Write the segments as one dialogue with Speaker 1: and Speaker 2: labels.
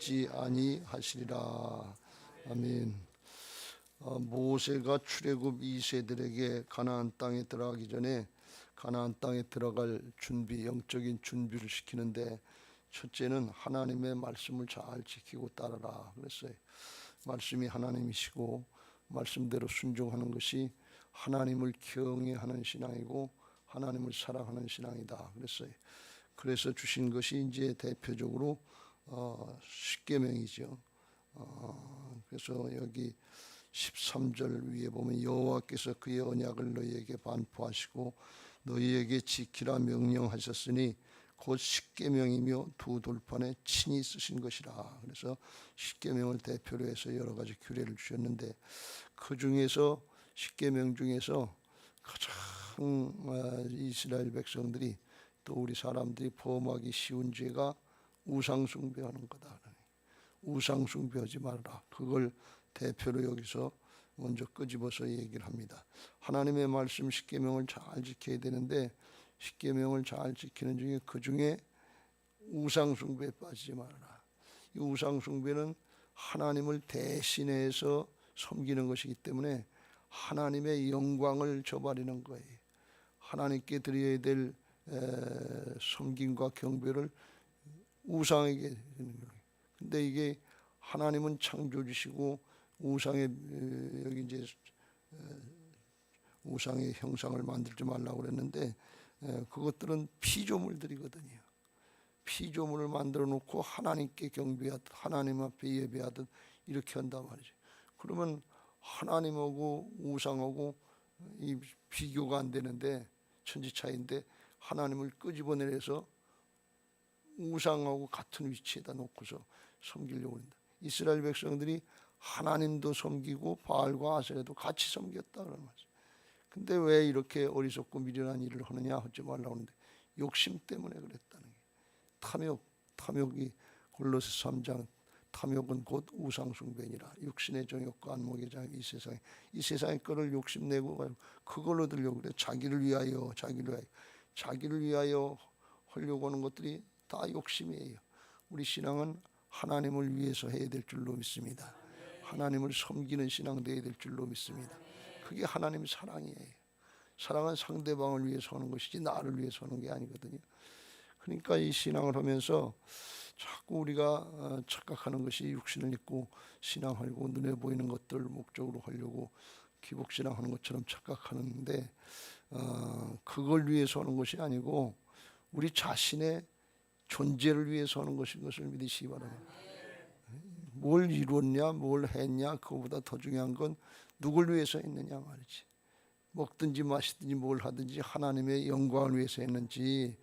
Speaker 1: 잊지 아니하시리라. 아멘. 모세가 출애굽 2세들에게 가나안 땅에 들어가기 전에 가나안 땅에 들어갈 준비, 영적인 준비를 시키는데 첫째는 하나님의 말씀을 잘 지키고 따르라 그랬어요. 말씀이 하나님이시고 말씀대로 순종하는 것이 하나님을 경외하는 신앙이고 하나님을 사랑하는 신앙이다 그랬어요. 그래서 주신 것이 이제 대표적으로 십계명이죠. 그래서 여기 13절 위에 보면 여호와께서 그의 언약을 너희에게 반포하시고 너희에게 지키라 명령하셨으니 곧 십계명이며 두 돌판에 친히 쓰신 것이라. 그래서 십계명을 대표로 해서 여러 가지 규례를 주셨는데 그 중에서 십계명 중에서 가장 이스라엘 백성들이 또 우리 사람들이 범하기 쉬운 죄가 우상 숭배하는 거다. 우상 숭배하지 말라. 그걸 대표로 여기서 먼저 끄집어서 얘기를 합니다. 하나님의 말씀 십계명을 잘 지켜야 되는데 십계명을 잘 지키는 중에 그 중에 우상 숭배에 빠지지 말라. 이 우상 숭배는 하나님을 대신해서 섬기는 것이기 때문에 하나님의 영광을 저버리는 거예요. 하나님께 드려야 될 섬김과 경배를 우상에게 드리는 거예요. 근데 이게 하나님은 창조주시고 우상의 여기 이제 우상의 형상을 만들지 말라고 그랬는데 그것들은 피조물들이거든요. 피조물을 만들어 놓고 하나님께 경배하듯 하나님 앞에 예배하듯 이렇게 한단 말이죠. 그러면 하나님하고 우상하고 이 비교가 안 되는데 천지 차이인데 하나님을 끄집어내서 우상하고 같은 위치에다 놓고서 섬기려고 한다. 이스라엘 백성들이 하나님도 섬기고 바알과 아세라도 같이 섬겼다 그런 말이죠. 근데 왜 이렇게 어리석고 미련한 일을 하느냐 하지 말라고 하는데 욕심 때문에 그랬다는 게 탐욕이 골로새 3장 탐욕은 곧 우상숭배니라. 육신의 정욕과 안목의 장 이 세상의 거를 욕심내고 그걸 얻으려고 그래. 자기를 위하여 하려고 하는 것들이 다 욕심이에요. 우리 신앙은 하나님을 위해서 해야 될 줄로 믿습니다. 하나님을 섬기는 신앙 되어야 될 줄로 믿습니다. 그게 하나님의 사랑이에요. 사랑은 상대방을 위해서 하는 것이지 나를 위해서 하는 게 아니거든요. 그러니까 이 신앙을 하면서 자꾸 우리가 착각하는 것이 육신을 입고 신앙하려고 눈에 보이는 것들을 목적으로 하려고 기복신앙하는 것처럼 착각하는데 그걸 위해서 하는 것이 아니고 우리 자신의 존재를 위해서 하는 것인 것을 믿으시기 바랍니다. 뭘 이뤘냐 뭘 했냐 그거보다 더 중요한 건 누굴 위해서 했느냐 말이지. 먹든지 마시든지 뭘 하든지 하나님의 영광을 위해서 했는지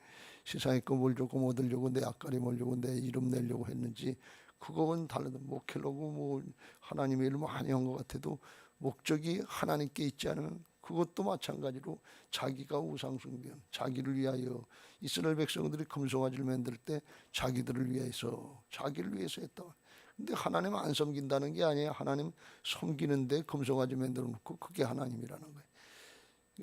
Speaker 1: 세상에 거 뭘 주고 뭐 얻으려고 내 앞가림 몰려고 내 이름 내려고 했는지 그거는 다르다. 목회라고 뭐 하나님의 일을 많이 한 것 같아도 목적이 하나님께 있지 않으면 그것도 마찬가지로 자기가 우상숭배한 자기를 위하여 이스라엘 백성들이 금송아지를 만들 때 자기들을 위해서 자기를 위해서 했다. 근데 하나님 안 섬긴다는 게 아니에요. 하나님 섬기는데 금송아지 만들어 놓고 그게 하나님이라는 거예요.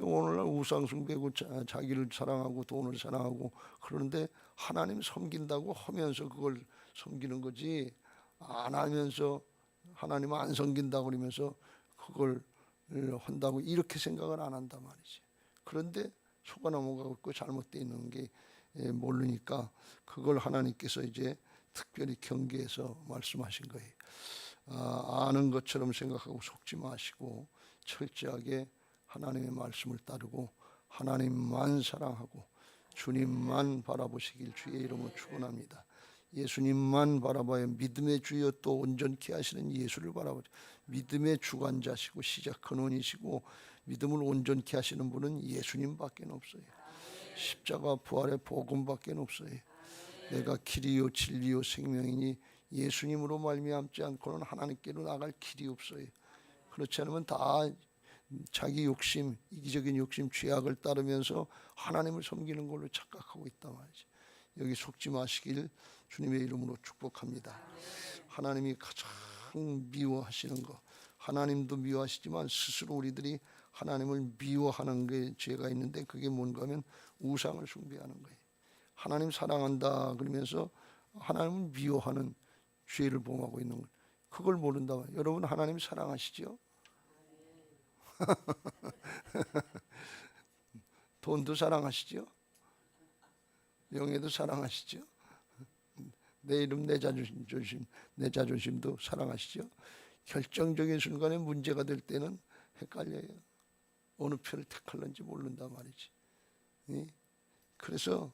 Speaker 1: 오늘날 우상숭배고 자기를 사랑하고 돈을 사랑하고 그러는데 하나님 섬긴다고 하면서 그걸 섬기는 거지 안 하면서 하나님 안 섬긴다고 그러면서 그걸 한다고 이렇게 생각을 안 한단 말이지. 그런데 속아 넘어가고 있고 잘못되어 있는 게 모르니까 그걸 하나님께서 이제 특별히 경계해서 말씀하신 거예요. 아는 것처럼 생각하고 속지 마시고 철저하게 하나님의 말씀을 따르고 하나님만 사랑하고 주님만 바라보시길 주의 이름으로 축원합니다. 예수님만 바라봐야 믿음의 주여 또 온전케 하시는 예수를 바라보죠. 믿음의 주관자시고 시작 근원이시고 믿음을 온전케 하시는 분은 예수님밖에 없어요. 십자가 부활의 복음밖에 없어요. 내가 길이요 진리요 생명이니 예수님으로 말미암지 않고는 하나님께로 나갈 길이 없어요. 그렇지 않으면 다 자기 욕심, 이기적인 욕심, 죄악을 따르면서 하나님을 섬기는 걸로 착각하고 있단 말이지. 여기 속지 마시길 주님의 이름으로 축복합니다. 하나님이 가장 미워하시는 것, 하나님도 미워하시지만 스스로 우리들이 하나님을 미워하는 게 죄가 있는데 그게 뭔가 하면 우상을 숭배하는 거예요. 하나님 사랑한다 그러면서 하나님을 미워하는 죄를 범하고 있는 것. 그걸 모른다면 여러분 하나님 사랑하시죠? 돈도 사랑하시죠? 명예도 사랑하시죠? 내 이름, 내 자존심도 사랑하시죠? 결정적인 순간에 문제가 될 때는 헷갈려요. 어느 편을 택할는지 모른단 말이지. 그래서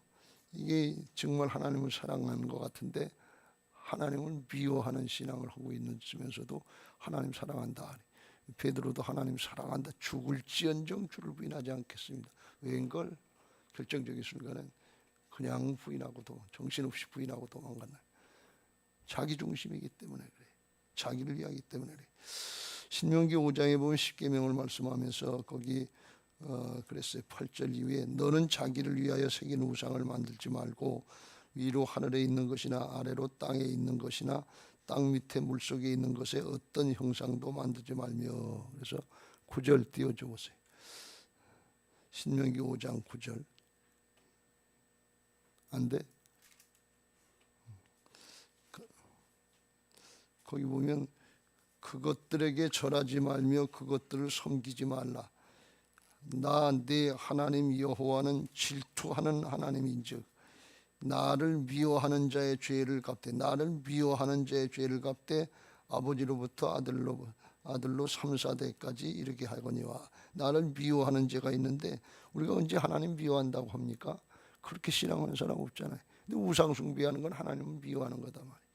Speaker 1: 이게 정말 하나님을 사랑하는 것 같은데 하나님을 미워하는 신앙을 하고 있으면서도 하나님 사랑한다. 베드로도 하나님 사랑한다. 죽을지언정 주를 부인하지 않겠습니다. 왜인걸? 결정적인 순간은 그냥 부인하고도 정신없이 부인하고 도망간다. 자기 중심이기 때문에 그래. 자기를 위하기 때문에 그래. 신명기 5장에 보면 십계명을 말씀하면서 거기 그랬어요. 8절 이후에 너는 자기를 위하여 새긴 우상을 만들지 말고 위로 하늘에 있는 것이나 아래로 땅에 있는 것이나 땅 밑에 물속에 있는 것에 어떤 형상도 만들지 말며. 그래서 9절 띄워줘 보세요. 신명기 5장 9절. 안 돼? 거기 보면 그것들에게 절하지 말며 그것들을 섬기지 말라. 나 네 하나님 여호와는 질투하는 하나님인즉 나를 미워하는 자의 죄를 갚되 나를 미워하는 자의 죄를 갚되 아버지로부터 아들로 3, 4대까지 이르게 하거니와. 나를 미워하는 죄가 있는데 우리가 언제 하나님 미워한다고 합니까? 그렇게 신앙하는 사람 없잖아요. 근데 우상 숭배하는 건 하나님을 미워하는 거다 말이에요.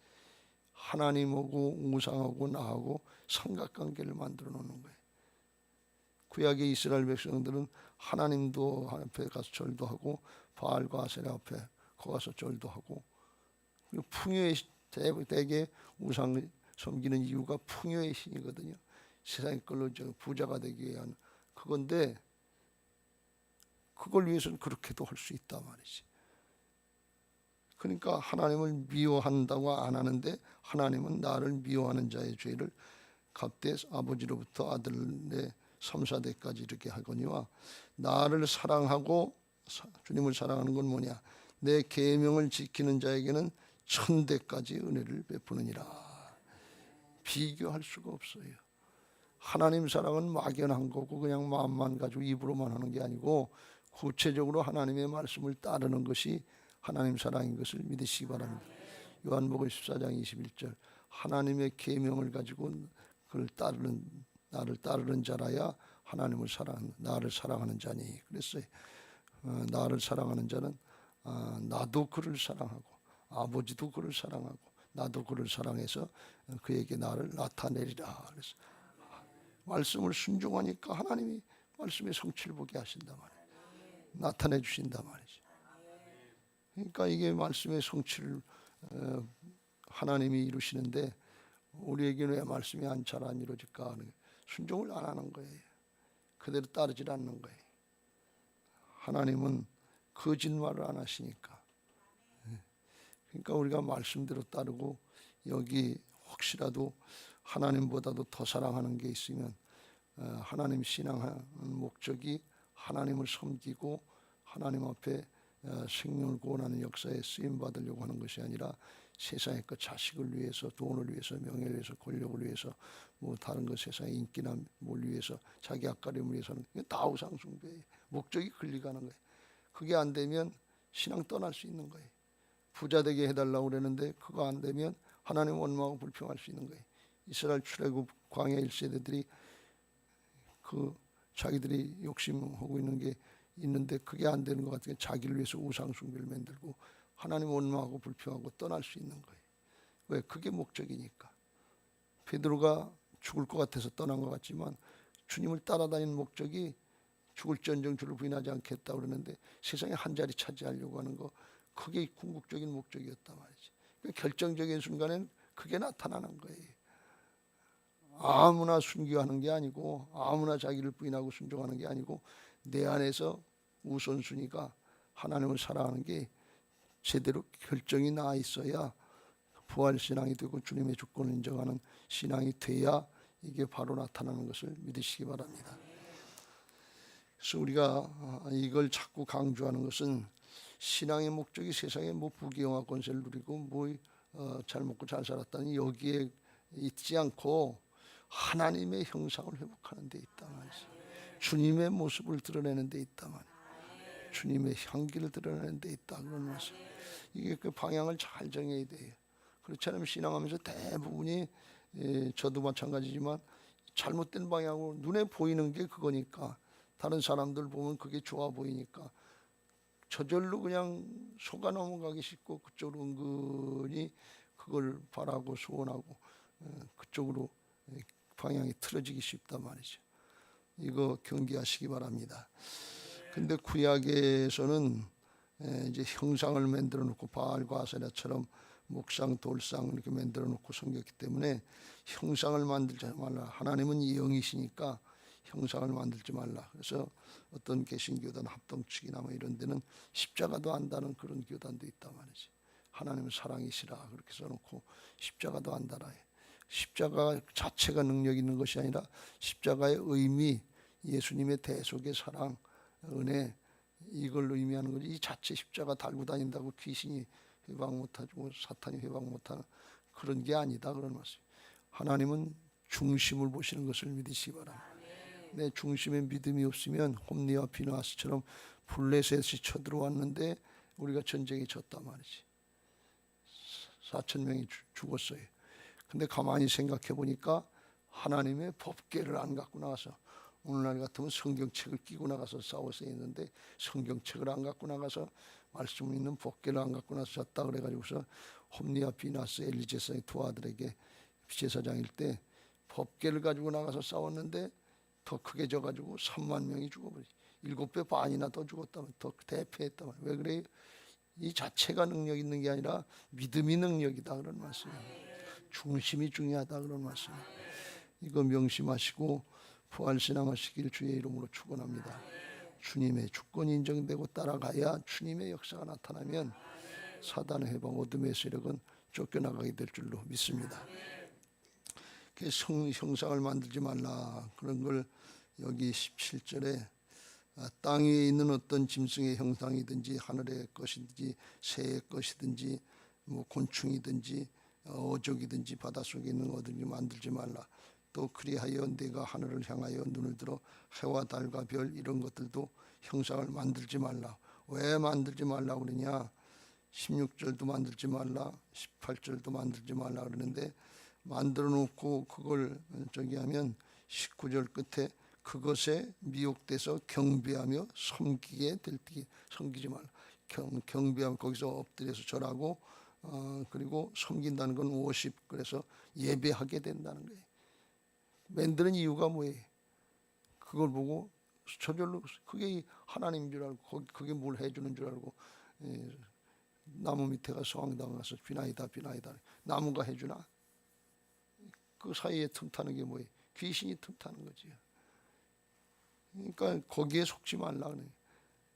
Speaker 1: 하나님하고 우상하고 나하고 삼각관계를 만들어 놓는 거예요. 구약의 이스라엘 백성들은 하나님도 앞에 가서 절도 하고 바알과 아세라 앞에 가서 절도 하고, 그리고 풍요의 대개 우상 섬기는 이유가 풍요의 신이거든요. 세상의 걸로 부자가 되기 위한 그건데 그걸 위해서는 그렇게도 할 수 있단 말이지. 그러니까 하나님을 미워한다고 안 하는데 하나님은 나를 미워하는 자의 죄를 갚되 아버지로부터 아들의 3, 4대까지 이렇게 하거니와. 나를 사랑하고 주님을 사랑하는 건 뭐냐? 내 계명을 지키는 자에게는 1000대까지 은혜를 베푸느니라. 비교할 수가 없어요. 하나님 사랑은 막연한 거고 그냥 마음만 가지고 입으로만 하는 게 아니고 구체적으로 하나님의 말씀을 따르는 것이 하나님 사랑인 것을 믿으시기 바랍니다. 요한복음 14장 21절. 하나님의 계명을 가지고 그를 나를 따르는 자라야 하나님을 나를 사랑하는 자니. 그랬어요. 나를 사랑하는 자는 나도 그를 사랑하고 아버지도 그를 사랑하고 나도 그를 사랑해서 그에게 나를 나타내리라. 그래서 말씀을 순종하니까 하나님이 말씀의 성취를 보게 하신단 말이에요. 나타내 주신단 말이죠. 그러니까 이게 말씀의 성취를 하나님이 이루시는데 우리에게는 왜 말씀이 잘 안 이루어질까 하는, 순종을 안 하는 거예요. 그대로 따르질 않는 거예요. 하나님은 거짓말을 안 하시니까. 그러니까 우리가 말씀대로 따르고 여기 혹시라도 하나님보다도 더 사랑하는 게 있으면 하나님 신앙하는 목적이 하나님을 섬기고 하나님 앞에 생명을 구원하는 역사에 쓰임 받으려고 하는 것이 아니라 세상의 것, 자식을 위해서, 돈을 위해서, 명예를 위해서, 권력을 위해서, 뭐 다른 것, 세상의 인기나 뭘 위해서, 자기 앞가림을 위해서는 다 우상 숭배예요. 목적이 걸리가는 거예요. 그게 안 되면 신앙 떠날 수 있는 거예요. 부자 되게 해달라고 그러는데 그거 안 되면 하나님 원망하고 불평할 수 있는 거예요. 이스라엘 출애굽 광야 1세대들이 그 자기들이 욕심하고 있는 게 있는데 그게 안 되는 것 같으니까 자기를 위해서 우상 숭배를 만들고 하나님 원망하고 불평하고 떠날 수 있는 거예요. 왜? 그게 목적이니까. 베드로가 죽을 것 같아서 떠난 것 같지만 주님을 따라다니는 목적이 죽을지언정 주를 부인하지 않겠다 그러는데 세상에 한 자리 차지하려고 하는 거, 그게 궁극적인 목적이었단 말이지. 그러니까 결정적인 순간엔 그게 나타나는 거예요. 아무나 순교하는 게 아니고 아무나 자기를 부인하고 순종하는 게 아니고 내 안에서 우선순위가 하나님을 사랑하는 게 제대로 결정이 나 있어야 부활신앙이 되고 주님의 주권을 인정하는 신앙이 돼야 이게 바로 나타나는 것을 믿으시기 바랍니다. 그래서 우리가 이걸 자꾸 강조하는 것은 신앙의 목적이 세상에 뭐 부귀영화 권세를 누리고 뭐 잘 먹고 잘 살았다니 여기에 있지 않고 하나님의 형상을 회복하는 데 있다 말이지. 주님의 모습을 드러내는 데 있다 말이지. 주님의 향기를 드러내는 데 있다 그런 말씀. 이게 그 방향을 잘 정해야 돼요. 그렇지 않으면 신앙하면서 대부분이 저도 마찬가지지만 잘못된 방향으로 눈에 보이는 게 그거니까 다른 사람들 보면 그게 좋아 보이니까 저절로 그냥 속아 넘어가기 쉽고 그쪽으로 은근히 그걸 바라고 소원하고 그쪽으로 방향이 틀어지기 쉽단 말이죠. 이거 경계하시기 바랍니다. 근데 구약에서는 이제 형상을 만들어 놓고 바알과 아세라처럼 목상 돌상 이렇게 만들어 놓고 섬겼기 때문에 형상을 만들지 말라. 하나님은 영이시니까 형상을 만들지 말라. 그래서 어떤 개신교단 합동측이나 뭐 이런 데는 십자가도 안다는 그런 교단도 있단 말이지. 하나님은 사랑이시라 그렇게 써놓고 십자가도 안다라. 십자가 자체가 능력 있는 것이 아니라 십자가의 의미, 예수님의 대속의 사랑, 은혜 이걸 의미하는 거지. 이 자체 십자가 달고 다닌다고 귀신이 회방 못하고 사탄이 회방 못하는 그런 게 아니다 그런 말씀. 하나님은 중심을 보시는 것을 믿으시기 바랍니다. 내 중심에 믿음이 없으면 홈리와 비누아스처럼 블레셋이 쳐들어왔는데 우리가 전쟁에 졌단 말이지. 4,000명이 죽었어요. 근데 가만히 생각해 보니까 하나님의 법궤를 안 갖고 나가서 오늘날 같으면 성경책을 끼고 나가서 싸웠어야 했는데 성경책을 안 갖고 나가서 말씀 있는 법궤를 안 갖고 나서 졌다 그래가지고서 홈리와 비누아스 엘리제사의 두 아들에게 제사장일 때 법궤를 가지고 나가서 싸웠는데 더 크게 져가지고 3만 명이 죽어버리지. 7배 반이나 더 죽었다면 더 대패했다면 왜 그래요? 이 자체가 능력 있는 게 아니라 믿음이 능력이다 그런 말씀이에요. 중심이 중요하다 그런 말씀이에요. 이거 명심하시고 부활신앙하시길 주의 이름으로 축원합니다. 주님의 주권이 인정되고 따라가야 주님의 역사가 나타나면 사단의 해방 어둠의 세력은 쫓겨나가게 될 줄로 믿습니다. 형상을 만들지 말라 그런 걸 여기 17절에 땅 위에 있는 어떤 짐승의 형상이든지 하늘의 것이든지 새의 것이든지 뭐 곤충이든지 어족이든지 바닷속에 있는 거든지 만들지 말라. 또 그리하여 내가 하늘을 향하여 눈을 들어 해와 달과 별 이런 것들도 형상을 만들지 말라. 왜 만들지 말라 그러냐? 16절도 만들지 말라 18절도 만들지 말라 그러는데 만들어 놓고 그걸 저기 하면 19절 끝에 그것에 미혹돼서 경배하며 섬기게 될 때 섬기지 말라. 경배하면 거기서 엎드려서 절하고 그리고 섬긴다는 건 워십 그래서 예배하게 된다는 거예요. 만드는 이유가 뭐예요? 그걸 보고 저절로 그게 하나님인 줄 알고 그게 뭘 해주는 줄 알고 나무 밑에 가서 성황당 가서 비나이다 비나이다 나무가 해주나? 그 사이에 틈타는 게 뭐예요? 귀신이 틈타는 거지. 그러니까 거기에 속지 말라 그래요.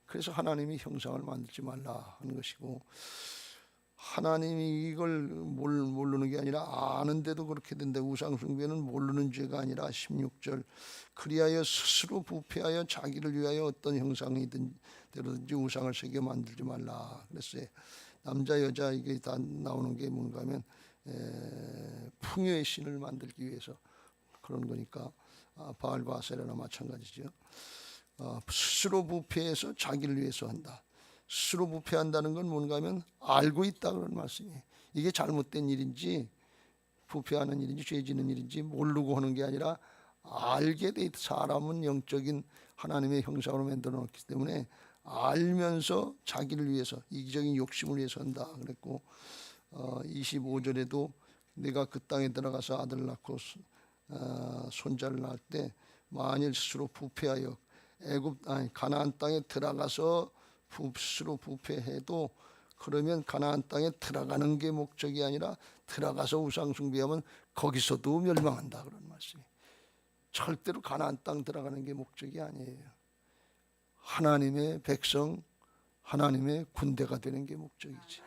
Speaker 1: 그래서 하나님이 형상을 만들지 말라 하는 것이고 하나님이 이걸 모르는 게 아니라 아는데도 그렇게 된다. 우상숭배는 모르는 죄가 아니라 16절 그리하여 스스로 부패하여 자기를 위하여 어떤 형상이든지 우상을 새겨 만들지 말라 그랬어요. 남자 여자 이게 다 나오는 게 뭔가 하면 풍요의 신을 만들기 위해서 그런 거니까 바알과 아세라나 마찬가지죠. 스스로 부패해서 자기를 위해서 한다. 스스로 부패한다는 건 뭔가 하면 알고 있다 그런 말씀이에요. 이게 잘못된 일인지 부패하는 일인지 죄 짓는 일인지 모르고 하는 게 아니라 알게 돼 있다. 사람은 영적인 하나님의 형상으로 만들어 놓기 때문에 알면서 자기를 위해서 이기적인 욕심을 위해서 한다 그랬고 25절에도 내가 그 땅에 들어가서 아들을 낳고 손자를 낳을 때 만일 스스로 부패하여 가나안 땅에 들어가서 스스로 부패해도 그러면 가나안 땅에 들어가는 게 목적이 아니라 들어가서 우상 숭배하면 거기서도 멸망한다 그런 말씀이. 절대로 가나안 땅 들어가는 게 목적이 아니에요. 하나님의 백성, 하나님의 군대가 되는 게 목적이지.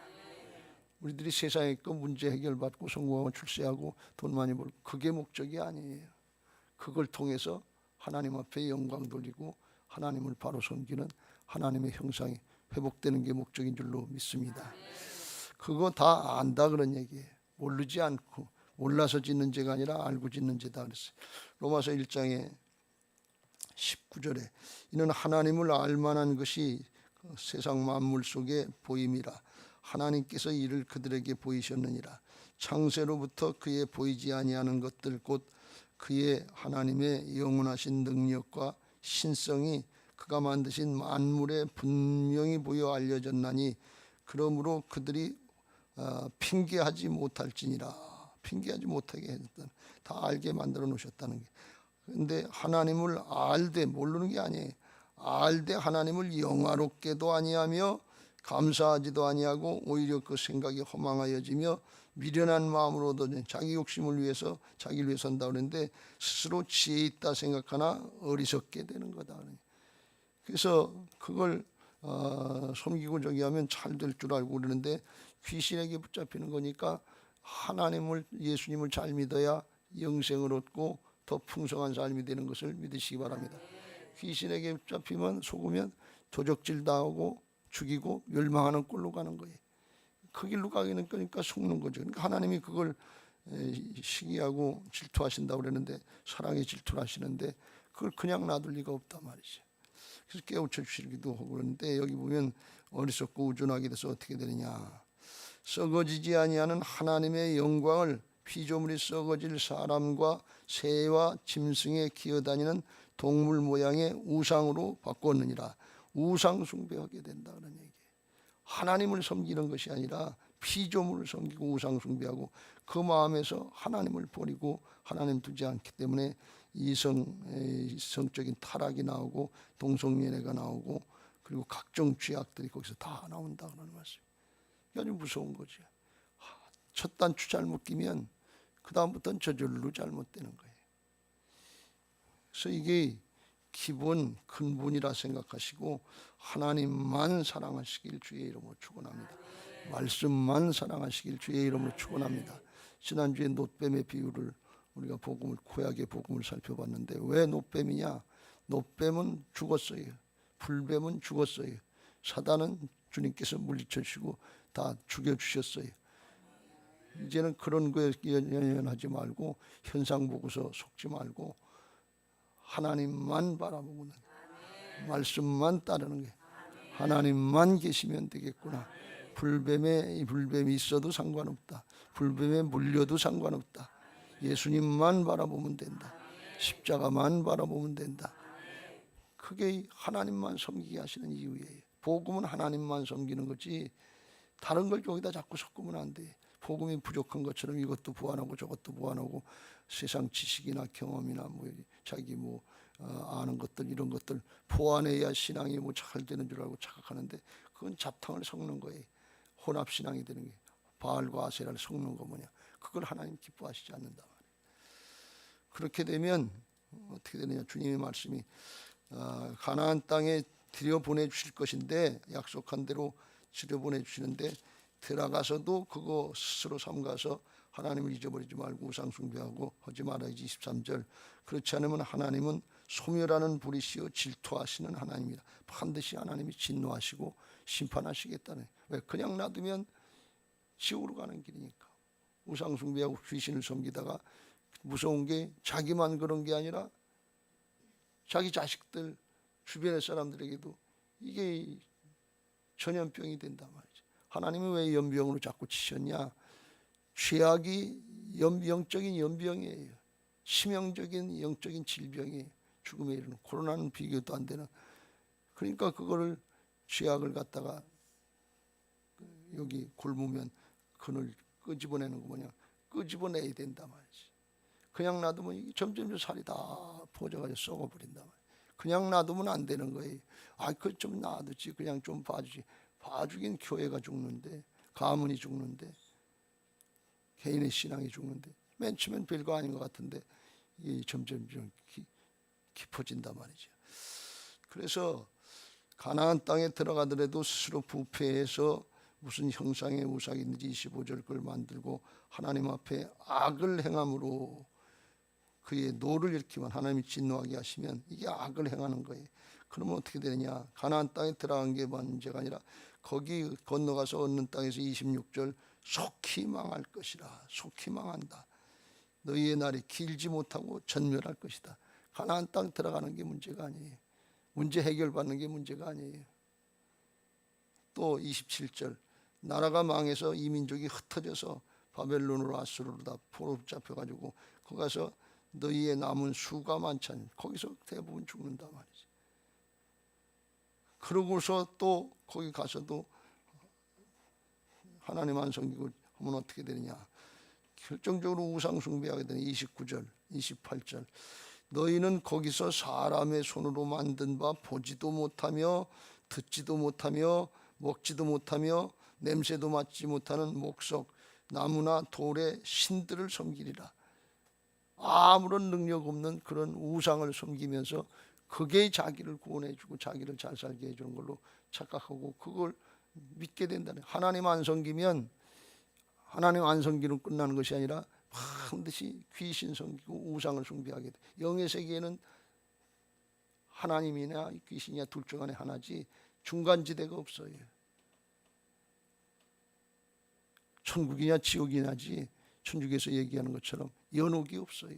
Speaker 1: 우리들이 세상에 있고 문제 해결받고 성공하고 출세하고 돈 많이 벌고 그게 목적이 아니에요. 그걸 통해서 하나님 앞에 영광 돌리고 하나님을 바로 섬기는 하나님의 형상이 회복되는 게 목적인 줄로 믿습니다. 그거 다 안다 그런 얘기예요. 모르지 않고, 몰라서 짓는 죄가 아니라 알고 짓는 죄다 그랬어요. 로마서 1장에 19절에 이는 하나님을 알만한 것이 세상 만물 속에 보임이라. 하나님께서 이를 그들에게 보이셨느니라. 창세로부터 그의 보이지 아니하는 것들 곧 그의 하나님의 영원하신 능력과 신성이 그가 만드신 만물에 분명히 보여 알려졌나니 그러므로 그들이 핑계하지 못할지니라. 핑계하지 못하게 했던, 다 알게 만들어 놓으셨다는 게. 근데 하나님을 알되, 모르는 게 아니에요. 알되 하나님을 영화롭게도 아니하며 감사하지도 아니하고 오히려 그 생각이 허망하여지며 미련한 마음으로도 자기 욕심을 위해서 자기를 위해 산다 그러는데 스스로 지혜 있다 생각하나 어리석게 되는 거다. 그래서 그걸 섬기고 저기 하면 잘 될 줄 알고 그러는데 귀신에게 붙잡히는 거니까 하나님을, 예수님을 잘 믿어야 영생을 얻고 더 풍성한 삶이 되는 것을 믿으시기 바랍니다. 귀신에게 붙잡히면, 속으면 도적질 당하고 죽이고 멸망하는 꼴로 가는 거예요. 그 길로 가기는 그러니까 속는 거죠. 그러니까 하나님이 그걸 시기하고 질투하신다고 그러는데, 사랑에 질투를 하시는데 그걸 그냥 놔둘 리가 없단 말이죠. 그래서 깨우쳐 주시기도 하고 그러는데, 여기 보면 어리석고 우둔하게 돼서 어떻게 되느냐, 썩어지지 아니하는 하나님의 영광을 피조물이 썩어질 사람과 새와 짐승에 기어다니는 동물 모양의 우상으로 바꾸었느니라. 우상 숭배하게 된다 그런 얘기예요. 하나님을 섬기는 것이 아니라 피조물을 섬기고 우상 숭배하고 그 마음에서 하나님을 버리고 하나님 두지 않기 때문에 성적인 타락이 나오고 동성연애가 나오고 그리고 각종 죄악들이 거기서 다 나온다 그러는 말씀. 아주 무서운 거죠. 첫 단추 잘못 끼면 그 다음부터는 저절로 잘못되는 거예요. 그래서 이게 기본 근본이라 생각하시고 하나님만 사랑하시길 주의 이름으로 축원합니다. 말씀만 사랑하시길 주의 이름으로 축원합니다. 지난주에 놋뱀의 비유를 우리가 구약의 복음을 살펴봤는데, 왜 놋뱀이냐? 놋뱀은 죽었어요. 불뱀은 죽었어요. 사단은 주님께서 물리쳐 주시고 다 죽여주셨어요. 이제는 그런 거에 연연하지 말고 현상 보고서 속지 말고 하나님만 바라보는, 말씀만 따르는 게, 하나님만 계시면 되겠구나. 불뱀이 있어도 상관없다. 불뱀에 물려도 상관없다. 예수님만 바라보면 된다. 십자가만 바라보면 된다. 그게 하나님만 섬기게 하시는 이유예요. 복음은 하나님만 섬기는 거지 다른 걸 여기다 자꾸 섞으면 안 돼. 복음이 부족한 것처럼 이것도 보완하고 저것도 보완하고 세상 지식이나 경험이나 자기 아는 것들 이런 것들 보완해야 신앙이 잘 되는 줄 알고 착각하는데 그건 잡탕을 섞는 거예요. 혼합신앙이 되는 게 바알과 아세라를 섞는 거 뭐냐. 그걸 하나님 기뻐하시지 않는다 말이에요. 그렇게 되면 어떻게 되느냐. 주님의 말씀이 가나안 땅에 들여보내주실 것인데, 약속한 대로 들여보내주시는데 들어가서도 그거 스스로 삼가서 하나님을 잊어버리지 말고 우상 숭배하고 하지 말아야지. 23절 그렇지 않으면 하나님은 소멸하는 불이시여 질투하시는 하나님이라. 반드시 하나님이 진노하시고 심판하시겠다네. 왜? 그냥 놔두면 지옥으로 가는 길이니까. 우상 숭배하고 귀신을 섬기다가 무서운 게 자기만 그런 게 아니라 자기 자식들 주변의 사람들에게도 이게 전염병이 된단 말이죠. 하나님이 왜 연병으로 자꾸 치셨냐? 죄악이 영적인 연병이에요. 치명적인 영적인 질병이에요. 죽음에 이르는, 코로나는 비교도 안 되는. 그러니까 그거를 죄악을 갖다가 여기 굶으면 그늘 끄집어내는 거 뭐냐? 끄집어내야 된단 말이지. 그냥 놔두면 점점 살이 다 퍼져가지고 썩어버린단 말이야. 그냥 놔두면 안 되는 거예요. 그 좀 놔두지, 그냥 좀 봐주지. 봐주긴 교회가 죽는데, 가문이 죽는데, 개인의 신앙이 죽는데, 맨 처음엔 별거 아닌 것 같은데 이게 점점 깊어진단 말이죠. 그래서 가나안 땅에 들어가더라도 스스로 부패해서 무슨 형상의 우상이 있는지 25절 걸 만들고 하나님 앞에 악을 행함으로 그의 노를 일으키면 하나님이 진노하게 하시면 이게 악을 행하는 거예요. 그러면 어떻게 되느냐? 가나안 땅에 들어간 게 문제가 아니라 거기 건너가서 얻는 땅에서 26절 속히 망할 것이라. 속히 망한다. 너희의 날이 길지 못하고 전멸할 것이다. 가나안 땅 들어가는 게 문제가 아니에요. 문제 해결받는 게 문제가 아니에요. 또 27절 나라가 망해서 이 민족이 흩어져서 바벨론으로 아수르로 다 포로 잡혀가지고 거기 가서 너희의 남은 수가 많지 않니 거기서 대부분 죽는다 말이지. 그러고서 또 거기 가서도 하나님 안 섬기고 하면 어떻게 되느냐? 결정적으로 우상 숭배하게 되는 29절 28절 너희는 거기서 사람의 손으로 만든 바 보지도 못하며 듣지도 못하며 먹지도 못하며 냄새도 맡지 못하는 목석 나무나 돌의 신들을 섬기리라. 아무런 능력 없는 그런 우상을 섬기면서 그게 자기를 구원해주고 자기를 잘 살게 해주는 걸로 착각하고 그걸 믿게 된다는. 하나님 안 섬기면 하나님 안 섬기는 끝나는 것이 아니라 반드시 귀신 섬기고 우상을 숭배하게 돼. 영의 세계에는 하나님이나 귀신이냐 둘 중 안에 하나지 중간지대가 없어요. 천국이냐 지옥이냐지 천주교에서 얘기하는 것처럼 연옥이 없어요.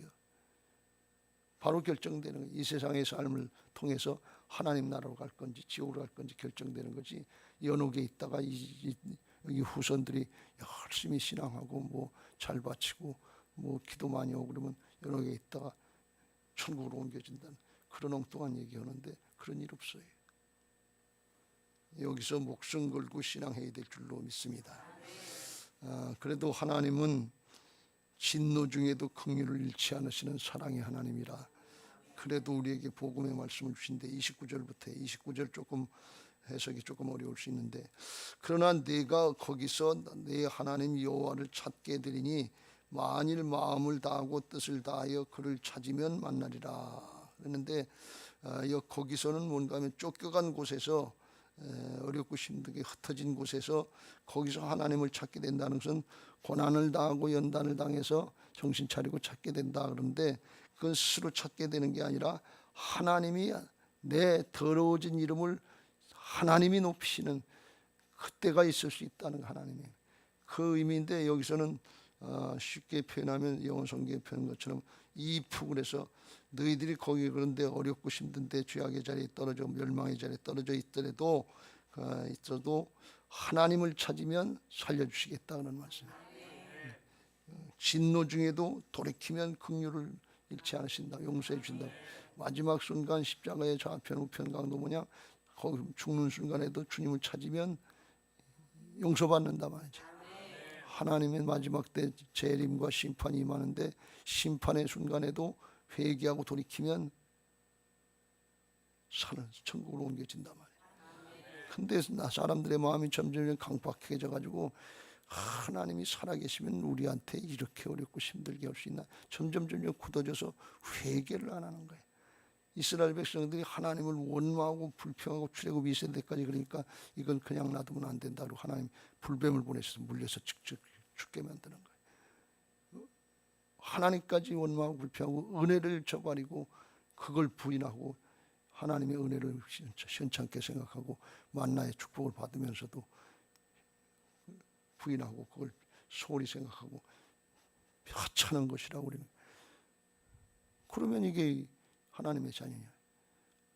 Speaker 1: 바로 결정되는 거예요. 이 세상의 삶을 통해서 하나님 나라로 갈 건지 지옥으로 갈 건지 결정되는 거지. 연옥에 있다가 여기 후손들이 열심히 신앙하고 뭐 잘 바치고 뭐 기도 많이 하고 그러면 연옥에 있다가 천국으로 옮겨진다는 그런 엉뚱한 얘기하는데 그런 일 없어요. 여기서 목숨 걸고 신앙해야 될 줄로 믿습니다. 그래도 하나님은 진노 중에도 긍휼을 잃지 않으시는 사랑의 하나님이라 그래도 우리에게 복음의 말씀을 주신데 29절 조금 해석이 조금 어려울 수 있는데 그러나 내가 거기서 내 하나님 여호와를 찾게 되리니 만일 마음을 다하고 뜻을 다하여 그를 찾으면 만나리라. 그랬는데 거기서는 뭔가 하면 쫓겨간 곳에서 어렵고 힘들게 흩어진 곳에서 거기서 하나님을 찾게 된다는 것은 고난을 당하고 연단을 당해서 정신 차리고 찾게 된다. 그런데 그건 스스로 찾게 되는 게 아니라 하나님이 내 더러워진 이름을 하나님이 높이시는 그때가 있을 수 있다는 하나님이 그 의미인데 여기서는 쉽게 표현하면 영어 성경에 표현한 것처럼 그래서 너희들이 거기 그런데 어렵고 힘든데 죄악의 자리에 떨어져 멸망의 자리에 떨어져 있더라도 하나님을 찾으면 살려주시겠다는 말씀이에요. 진노 중에도 돌이키면 긍휼을 잃지 않으신다. 용서해 주신다. 마지막 순간 십자가의 좌편 우편 강도 뭐냐 거기 죽는 순간에도 주님을 찾으면 용서받는다 말이죠. 하나님의 마지막 때 재림과 심판이 임하는데 심판의 순간에도 회개하고 돌이키면 천국으로 옮겨진단 말이에요. 근데 사람들의 마음이 점점 강박해져 가지고 하나님이 살아계시면 우리한테 이렇게 어렵고 힘들게 할 수 있나 점점 굳어져서 회개를 안 하는 거예요. 이스라엘 백성들이 하나님을 원망하고 불평하고 출애굽 2세대까지 그러니까 이건 그냥 놔두면 안 된다고 하나님 불뱀을 보내셔서 물려서 직접 죽게 만드는 거예요. 하나님까지 원망하고 불평하고 은혜를 저버리고 그걸 부인하고 하나님의 은혜를 시원찮게 생각하고 만나의 축복을 받으면서도 부인하고 그걸 소홀히 생각하고 하찮은 것이라고 우리는. 그러면 이게 하나님의 자녀냐?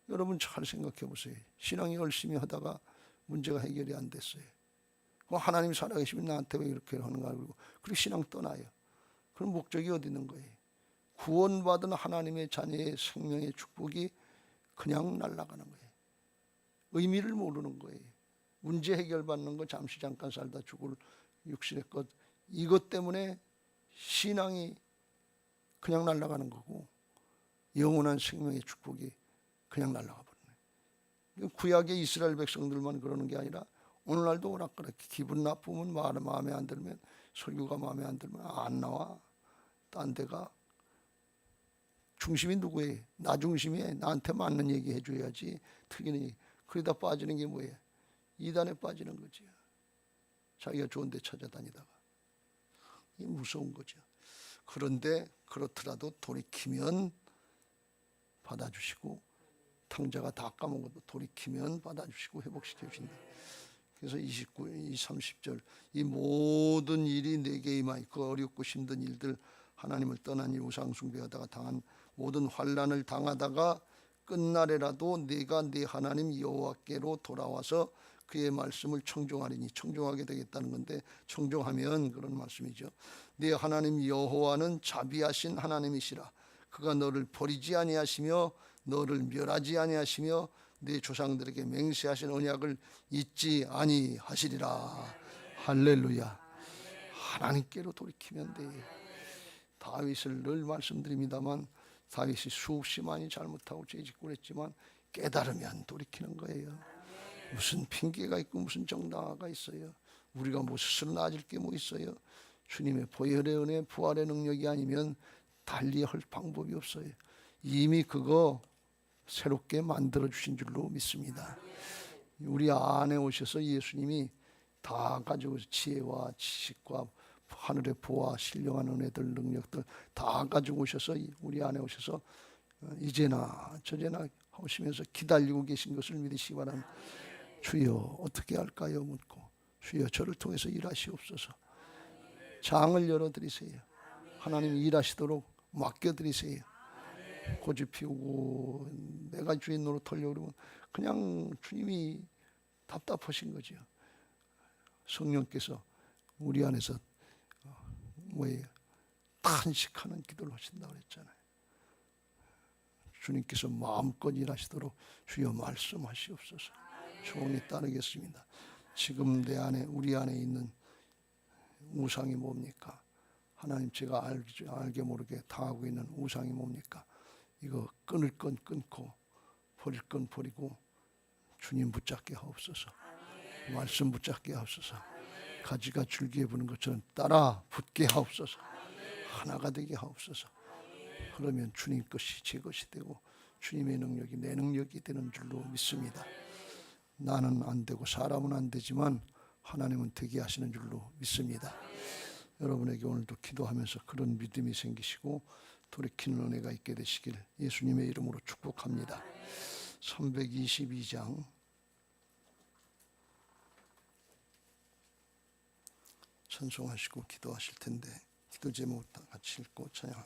Speaker 1: 여러분 잘 생각해 보세요. 신앙이 열심히 하다가 문제가 해결이 안 됐어요. 하나님이 살아계시면 나한테 왜 이렇게 하는가 그러고 그리고 신앙 떠나요. 그럼 목적이 어디 있는 거예요? 구원받은 하나님의 자녀의 생명의 축복이 그냥 날아가는 거예요. 의미를 모르는 거예요. 문제 해결받는 거 잠시 잠깐 살다 죽을 육신의 것 이것 때문에 신앙이 그냥 날아가는 거고 영원한 생명의 축복이 그냥 날아가 버리네. 구약의 이스라엘 백성들만 그러는 게 아니라 오늘날도 오락가락 기분 나쁘면 마음에 안 들면 설교가 마음에 안 들면 안 나와. 딴 데가 중심이 누구예요? 나 중심이에요. 나한테 맞는 얘기 해줘야지. 틀리는 얘기. 그러다 빠지는 게 뭐예요? 이단에 빠지는 거지. 자기가 좋은 데 찾아다니다가. 이게 무서운 거죠. 그런데 그렇더라도 돌이키면 받아주시고 탕자가 다 까먹어도 돌이키면 받아주시고 회복시켜 주신다. 그래서 29, 30절 이 모든 일이 내게 임하여 그 어렵고 힘든 일들 하나님을 떠난 일 우상 숭배하다가 당한 모든 환난을 당하다가 끝날에라도 내가 네 하나님 여호와께로 돌아와서 그의 말씀을 청종하리니 청종하게 되겠다는 건데 청종하면 그런 말씀이죠. 네 하나님 여호와는 자비하신 하나님이시라. 그가 너를 버리지 아니하시며 너를 멸하지 아니하시며 네 조상들에게 맹세하신 언약을 잊지 아니하시리라. 할렐루야. 하나님께로 돌이키면 돼. 다윗을 늘 말씀드립니다만 다윗이 수없이 많이 잘못하고 죄짓고 그랬지만 깨달으면 돌이키는 거예요. 무슨 핑계가 있고 무슨 정당화가 있어요. 우리가 뭐 스스로 나아질 게 뭐 있어요. 주님의 보혈의 은혜 부활의 능력이 아니면 달리 할 방법이 없어요. 이미 그거 새롭게 만들어 주신 줄로 믿습니다. 우리 안에 오셔서 예수님이 다 가지고 지혜와 지식과 하늘의 보화 신령한 은혜들 능력들 다 가지고 오셔서 우리 안에 오셔서 이제나 저제나 하시면서 기다리고 계신 것을 믿으시기 바랍니다. 주여 어떻게 할까요 묻고 주여 저를 통해서 일하시옵소서. 장을 열어드리세요. 하나님 일하시도록 맡겨드리세요. 고집 피우고 내가 주인 노릇하려고 그러면 그냥 주님이 답답하신 거죠. 성령께서 우리 안에서 뭐예요? 탄식하는 기도를 하신다고 그랬잖아요. 주님께서 마음껏 일하시도록 주여 말씀하시옵소서. 조용히 따르겠습니다. 지금 내 안에 우리 안에 있는 우상이 뭡니까? 하나님 제가 알게 모르게 당하고 있는 우상이 뭡니까? 이거 끊을 건 끊고 버릴 건 버리고 주님 붙잡게 하옵소서. 말씀 붙잡게 하옵소서. 가지가 줄기에 부는 것처럼 따라 붙게 하옵소서. 하나가 되게 하옵소서. 그러면 주님 것이 제 것이 되고 주님의 능력이 내 능력이 되는 줄로 믿습니다. 나는 안 되고 사람은 안 되지만 하나님은 되게 하시는 줄로 믿습니다. 여러분에게 오늘도 기도하면서 그런 믿음이 생기시고 돌이키는 은혜가 있게 되시길 예수님의 이름으로 축복합니다. 322장 찬송하시고 기도하실 텐데 기도 제목 다 같이 읽고 찬양